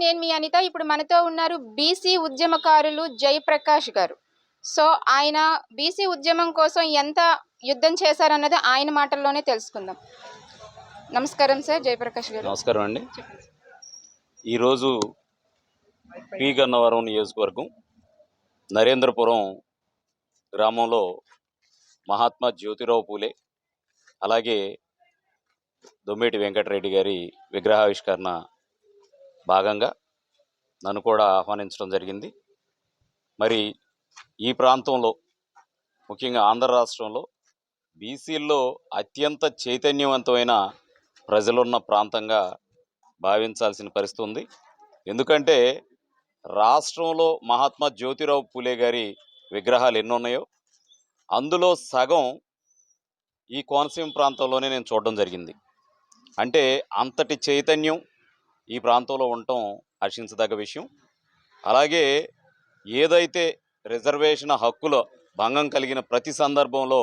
నేను మీ అనిత. ఇప్పుడు మనతో ఉన్నారు బీసీ ఉద్యమకారులు జయప్రకాష్ గారు. సో ఆయన బీసీ ఉద్యమం కోసం ఎంత యుద్ధం చేశారన్నది ఆయన మాటల్లోనే తెలుసుకుందాం. నమస్కారం సార్ జయప్రకాష్ గారు. నమస్కారం అండి. ఈరోజు పి గన్నవరం నియోజకవర్గం నరేంద్రపురం గ్రామంలో మహాత్మా జ్యోతిరావు పూలే అలాగే దొమ్మేటి వెంకటరెడ్డి గారి విగ్రహావిష్కరణ భాగంగా నన్ను కూడా ఆహ్వానించడం జరిగింది. మరి ఈ ప్రాంతంలో ముఖ్యంగా ఆంధ్ర రాష్ట్రంలో బీసీల్లో అత్యంత చైతన్యవంతమైన ప్రజలున్న ప్రాంతంగా భావించాల్సిన పరిస్థితి ఉంది. ఎందుకంటే రాష్ట్రంలో మహాత్మా జ్యోతిరావు పూలే గారి విగ్రహాలు ఎన్ని ఉన్నాయో అందులో సగం ఈ కోనసీమ ప్రాంతంలోనే నేను చూడడం జరిగింది. అంటే అంతటి చైతన్యం ఈ ప్రాంతంలో ఉండటం హర్షించదగ్గ విషయం. అలాగే ఏదైతే రిజర్వేషన్ హక్కుల భంగం కలిగిన ప్రతి సందర్భంలో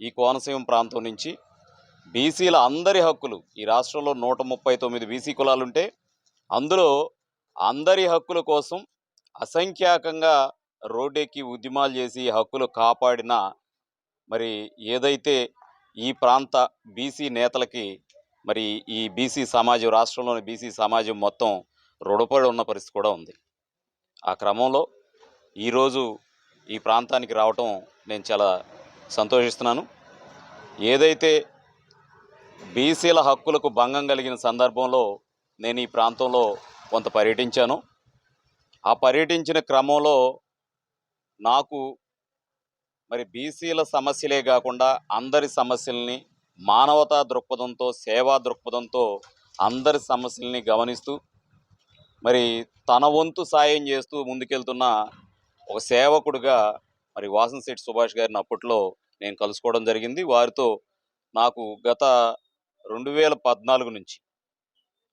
ఈ కోనసీమ ప్రాంతం నుంచి బీసీల అందరి హక్కులు, ఈ రాష్ట్రంలో 139 బీసీ కులాలుంటే అందులో అందరి హక్కుల కోసం అసంఖ్యాకంగా రోడ్డెక్కి ఉద్యమాలు చేసి హక్కులు కాపాడిన మరి ఏదైతే ఈ ప్రాంత బీసీ నేతలకి మరి ఈ బీసీ సమాజం, రాష్ట్రంలోని బీసీ సమాజం మొత్తం రుణపడి ఉన్న పరిస్థితి కూడా ఉంది. ఆ క్రమంలో ఈరోజు ఈ ప్రాంతానికి రావటం నేను చాలా సంతోషిస్తున్నాను. ఏదైతే బీసీల హక్కులకు భంగం కలిగిన సందర్భంలో నేను ఈ ప్రాంతంలో కొంత పర్యటించాను. ఆ పర్యటించిన క్రమంలో నాకు మరి బీసీల సమస్యలే కాకుండా అందరి సమస్యల్ని మానవతా దృక్పథంతో, సేవా దృక్పథంతో అందరి సమస్యల్ని గమనిస్తూ మరి తన వంతు సాయం చేస్తూ ముందుకెళ్తున్న ఒక సేవకుడిగా మరి వాసంశెట్టి సుభాష్ గారిని అప్పట్లో నేను కలుసుకోవడం జరిగింది. వారితో నాకు గత 2014 నుంచి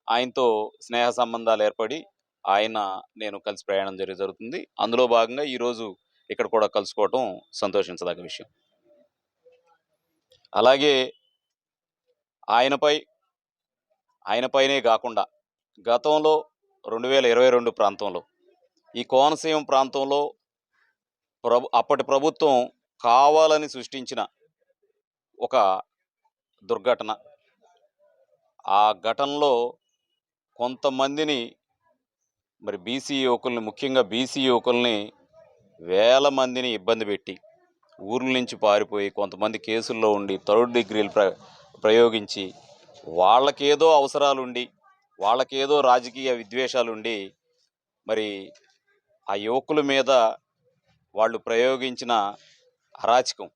ఆయనతో స్నేహ సంబంధాలు ఏర్పడి నేను కలిసి ప్రయాణం జరుగుతుంది. అందులో భాగంగా ఈరోజు ఇక్కడ కూడా కలుసుకోవటం సంతోషించదగ్గ విషయం. అలాగే ఆయనపైనే కాకుండా గతంలో 2022 ప్రాంతంలో ఈ కోనసీమ ప్రాంతంలో అప్పటి ప్రభుత్వం కావాలని సృష్టించిన ఒక దుర్ఘటన, ఆ ఘటనలో కొంతమందిని మరి బీసీ యువకుల్ని, ముఖ్యంగా బీసీ యువకుల్ని వేల మందిని ఇబ్బంది పెట్టి ఊర్ల నుంచి పారిపోయి కొంతమంది కేసుల్లో ఉండి థర్డ్ డిగ్రీలు ప్రయోగించి వాళ్ళకేదో అవసరాలుండి వాళ్ళకేదో రాజకీయ విద్వేషాలుండి మరి ఆ యువకుల మీద వాళ్ళు ప్రయోగించిన అరాచకం,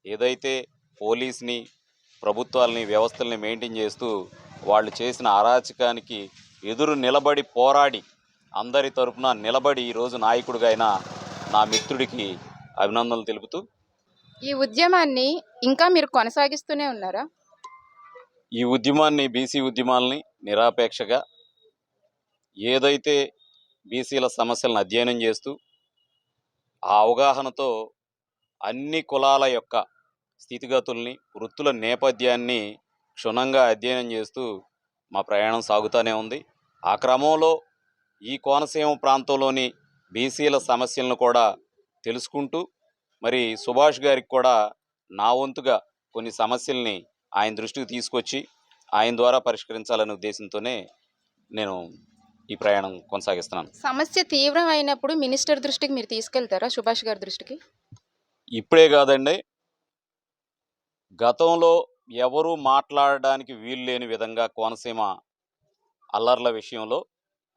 ఏదైతే పోలీస్ని, ప్రభుత్వాలని, వ్యవస్థల్ని మెయింటైన్ చేస్తూ వాళ్ళు చేసిన అరాచకానికి ఎదురు నిలబడి పోరాడి అందరి తరపున నిలబడి ఈరోజు నాయకుడిగా అయిన నా మిత్రుడికి అభినందనలు తెలుపుతూ, ఈ ఉద్యమాన్ని ఇంకా మీరు కొనసాగిస్తూనే ఉన్నారా? ఈ ఉద్యమాన్ని, బీసీ ఉద్యమాల్ని నిరాపేక్షగా ఏదైతే బీసీల సమస్యలను అధ్యయనం చేస్తూ ఆ అవగాహనతో అన్ని కులాల యొక్క స్థితిగతుల్ని, వృత్తుల నేపథ్యాన్ని క్షుణ్ణంగా అధ్యయనం చేస్తూ మా ప్రయాణం సాగుతూనే ఉంది. ఆ క్రమంలో ఈ కోనసీమ ప్రాంతంలోని బీసీల సమస్యలను కూడా తెలుసుకుంటూ మరి సుభాష్ గారికి కూడా నా వంతుగా కొన్ని సమస్యల్ని ఆయన దృష్టికి తీసుకొచ్చి ఆయన ద్వారా పరిష్కరించాలనే ఉద్దేశంతోనే నేను ఈ ప్రయాణం కొనసాగిస్తున్నాను. సమస్య తీవ్రం అయినప్పుడు మినిస్టర్ దృష్టికి మీరు తీసుకెళ్తారా, సుభాష్ గారి దృష్టికి? ఇప్పుడే కాదండి, గతంలో ఎవరూ మాట్లాడడానికి వీలు లేని విధంగా కోనసీమ అల్లర్ల విషయంలో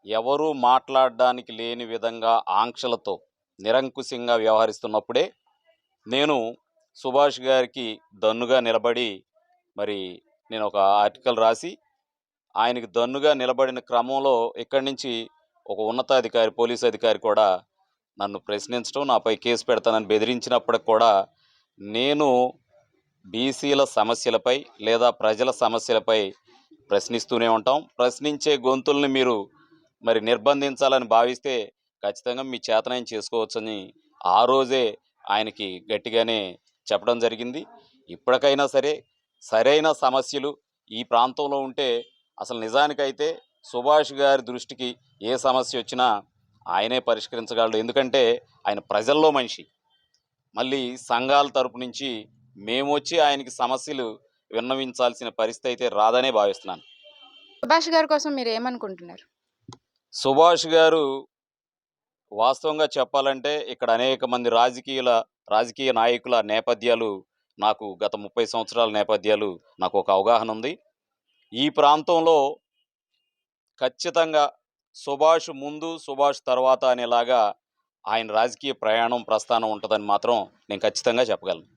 ఎవరూ మాట్లాడడానికి లేని విధంగా ఆంక్షలతో నిరంకుశంగా వ్యవహరిస్తున్నప్పుడే నేను సుభాష్ గారికి దన్నుగా నిలబడి మరి నేను ఒక ఆర్టికల్ రాసి ఆయనకి దన్నుగా నిలబడిన క్రమంలో ఇక్కడి నుంచి ఒక ఉన్నతాధికారి, పోలీసు అధికారి కూడా నన్ను ప్రశ్నించడం, నాపై కేసు పెడతానని బెదిరించినప్పటికి కూడా నేను బీసీల సమస్యలపై లేదా ప్రజల సమస్యలపై ప్రశ్నిస్తూనే ఉంటాం. ప్రశ్నించే గొంతుల్ని మీరు మరి నిర్బంధించాలని భావిస్తే ఖచ్చితంగా మీ చేతనాయం చేసుకోవచ్చని ఆ రోజే ఆయనకి గట్టిగానే చెప్పడం జరిగింది. ఇప్పటికైనా సరే సరైన సమస్యలు ఈ ప్రాంతంలో ఉంటే, అసలు నిజానికైతే సుభాష్ గారి దృష్టికి ఏ సమస్య వచ్చినా ఆయనే పరిష్కరించగలడు. ఎందుకంటే ఆయన ప్రజల్లో మనిషి. మళ్ళీ సంఘాల తరపు నుంచి మేమొచ్చి ఆయనకి సమస్యలు విన్నవించాల్సిన పరిస్థితి అయితే రాదనే భావిస్తున్నాను. సుభాష్ గారి కోసం మీరు ఏమనుకుంటున్నారు? సుభాష్ గారు వాస్తవంగా చెప్పాలంటే ఇక్కడ అనేక మంది రాజకీయ నాయకుల నేపథ్యాలు నాకు గత 30 సంవత్సరాల నేపథ్యాలు నాకు ఒక అవగాహన ఉంది. ఈ ప్రాంతంలో ఖచ్చితంగా సుభాష్ ముందు, సుభాష్ తర్వాత అనేలాగా ఆయన రాజకీయ ప్రయాణం, ప్రస్థానం ఉంటదని మాత్రం నేను ఖచ్చితంగా చెప్పగలను.